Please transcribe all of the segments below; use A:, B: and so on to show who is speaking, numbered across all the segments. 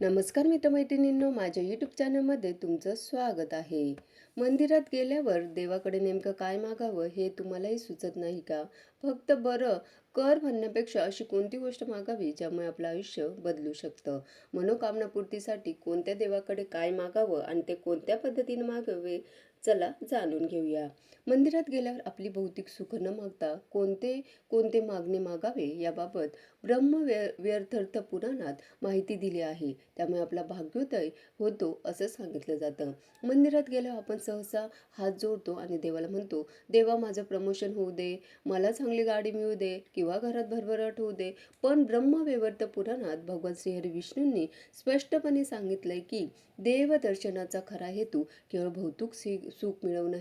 A: नमस्कार मित्रमैत्रिणींनो, माझ्या यूट्यूब चॅनलमध्ये तुमचं स्वागत आहे. मंदिरात गेल्यावर देवाकडे नेमकं काय मागावं हे तुम्हालाही सुचत नाही का? फक्त बरं कर म्हणण्यापेक्षा अशी कोणती गोष्ट मागावी ज्यामुळे आपलं आयुष्य बदलू शकतं? मनोकामनापूर्तीसाठी कोणत्या देवाकडे काय मागावं आणि ते कोणत्या पद्धतीने मागावे? चला जाणून घेऊया. मंदिरात गेल्यावर आपली भौतिक सुख न मागता कोणते कोणते मागणे मागावे याबाबत व्यर्थर्थ पुराणात माहिती दिली आहे. त्यामुळे आपला भाग्योदय होतो असं सांगितलं जातं. मंदिरात गेल्यावर आपण सहसा हात जोडतो आणि देवाला म्हणतो, देवा माझं प्रमोशन होऊ दे, मला चांगली गाडी मिळू दे किंवा घरात भरभराट होऊ दे. पण ब्रह्मवैवर्त पुराणात भगवान श्रीहरी विष्णूंनी स्पष्टपणे सांगितलंय की देवदर्शनाचा खरा हेतू केवळ भौतिक सुख मिळवणं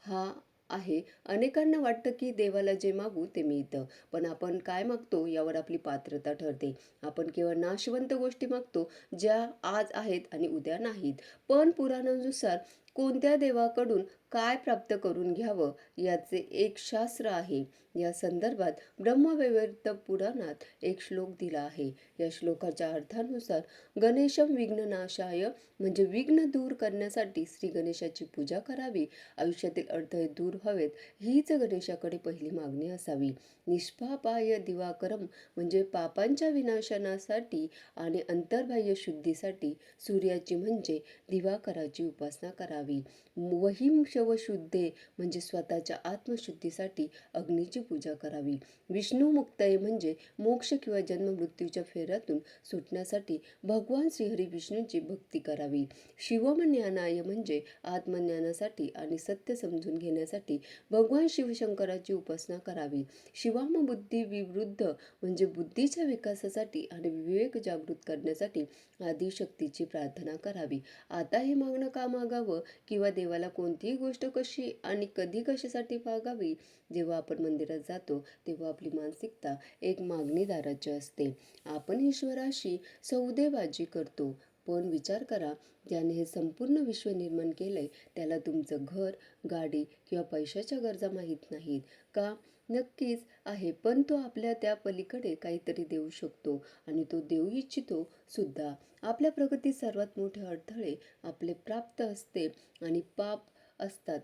A: हा आहे. अनेकांना वाटतं की देवाला जे मागू ते मिळतं, पण आपण काय मागतो यावर आपली पात्रता ठरते. आपण केवळ नाशवंत गोष्टी मागतो ज्या आज आहेत आणि उद्या नाहीत. पण पुराणानुसार कोणत्या देवाकडून काय प्राप्त करून घ्यावं याचे एक शास्त्र आहे. या संदर्भात ब्रह्मवैवर्त पुराणात एक श्लोक दिला आहे. या श्लोकाच्या अर्थानुसार गणेशम विघ्ननाशाय म्हणजे विघ्न दूर करण्यासाठी श्री गणेशाची पूजा करावी. आयुष्यातील अडथळे दूर हवेत हीच गणेशाकडे पहिली मागणी असावी. निष्पापाय दिवाकरम म्हणजे पापांच्या विनाशनासाठी आणि अंतर्बाह्य शुद्धीसाठी सूर्याची म्हणजे दिवाकराची उपासना करावी. वहिम शवशुद्धे म्हणजे स्वतःच्या आत्मशुद्धीसाठी अग्नीची पूजा करावी. विष्णू मुक्तये म्हणजे मोक्ष किंवा जन्म मृत्यूच्या फेऱ्यातून सुटण्यासाठी भगवान श्रीहरी विष्णूंची भक्ती करावी. शिवमज्ञानाय म्हणजे आत्मज्ञानासाठी आणि सत्य समजून घेण्यासाठी भगवान शिवशंकराची उपासना करावी. शिवाम बुद्धी विवृद्ध म्हणजे बुद्धीच्या विकासासाठी आणि विवेक जागृत करण्यासाठी आदिशक्तीची प्रार्थना करावी. आता हे मागणं का मागावं किंवा देवाला कोणतीही गोष्ट कशी आणि कधी कशासाठी मागावी? जेव्हा आपण मंदिरात जातो तेव्हा आपली मानसिकता एक मागणीदाराची असते. आपण ईश्वराशी सौदेबाजी करतो. पण विचार करा, ज्याने हे संपूर्ण विश्व निर्माण केलंय त्याला तुमचं घर, गाडी किंवा पैशाच्या गरजा माहीत नाहीत का? नक्कीच आहे, पण तो आपल्या त्या पलीकडे काहीतरी देऊ शकतो आणि तो देऊ इच्छितो सुद्धा. आपल्या प्रगतीत सर्वात मोठे अडथळे आपले प्राप्त असते आणि पाप असतात.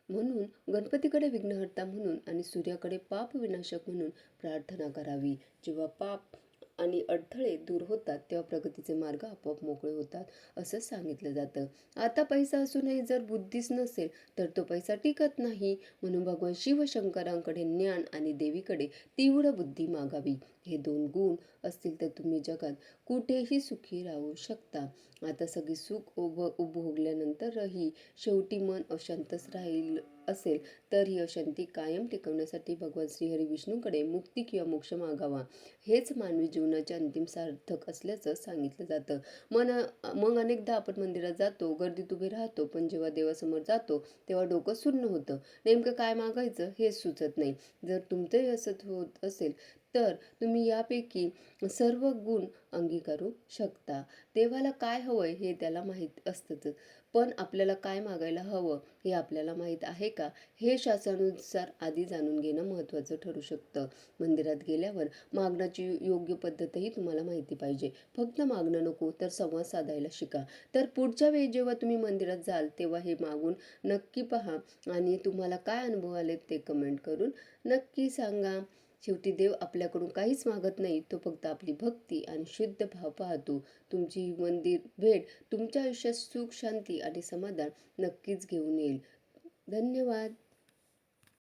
A: म्हणून गणपतीकडे विघ्नहर्ता म्हणून आणि सूर्याकडे पाप विनाशक म्हणून प्रार्थना करावी. जेव्हा पाप आणि अडथळे दूर होतात तेव्हा प्रगतीचे मार्ग आपोआप मोकळे होतात असं सांगितलं जातं. आता पैसा असूनही जर बुद्धीच नसेल तर तो पैसा टिकत नाही. म्हणून भगवान शिवशंकरांकडे ज्ञान आणि देवीकडे तीव्र बुद्धी मागावी. हे दोन गुण असतील तर तुम्ही जगात कुठेही सुखी राहू शकता. आता सगळी सुख उपभोगल्यानंतरही शेवटी मन अशांतच राहील असेल तर ही अशांती कायम टिकवण्यासाठी भगवान श्रीहरी विष्णूकडे मुक्ती किंवा मोक्ष मागावा. हेच मानवी जीवनाचे अंतिम सार्थक असल्याचं सांगितलं जातं. मग अनेकदा आपण मंदिरात जातो, गर्दीत उभे राहतो, पण जेव्हा देवासमोर जातो तेव्हा डोकं सुन्न होतं. नेमकं काय मागायचं हेच सुचत नाही. जर तुमचंही असंच होत असेल तर तुम्ही यापैकी सर्व गुण अंगीकारू शकता. देवाला काय हवंय हे त्याला माहीत असतंच, पण आपल्याला काय मागायला हवं हे आपल्याला माहीत आहे का? हे शास्त्रानुसार आधी जाणून घेणं महत्त्वाचं ठरू शकतं. मंदिरात गेल्यावर मागण्याची योग्य पद्धतही तुम्हाला माहिती पाहिजे. फक्त मागणं नको तर संवाद साधायला शिका. तर पुढच्या वेळी जेव्हा तुम्ही मंदिरात जाल तेव्हा हे मागून नक्की पहा आणि तुम्हाला काय अनुभव आले ते कमेंट करून नक्की सांगा. शेवटी देव आपल्याकडून काहीच मागत नाही, तो फक्त आपली भक्ती आणि शुद्ध भाव पाहतो. तुमची ही मंदिर भेट तुमच्या आयुष्यात सुख, शांती आणि समाधान नक्कीच घेऊन येईल. धन्यवाद.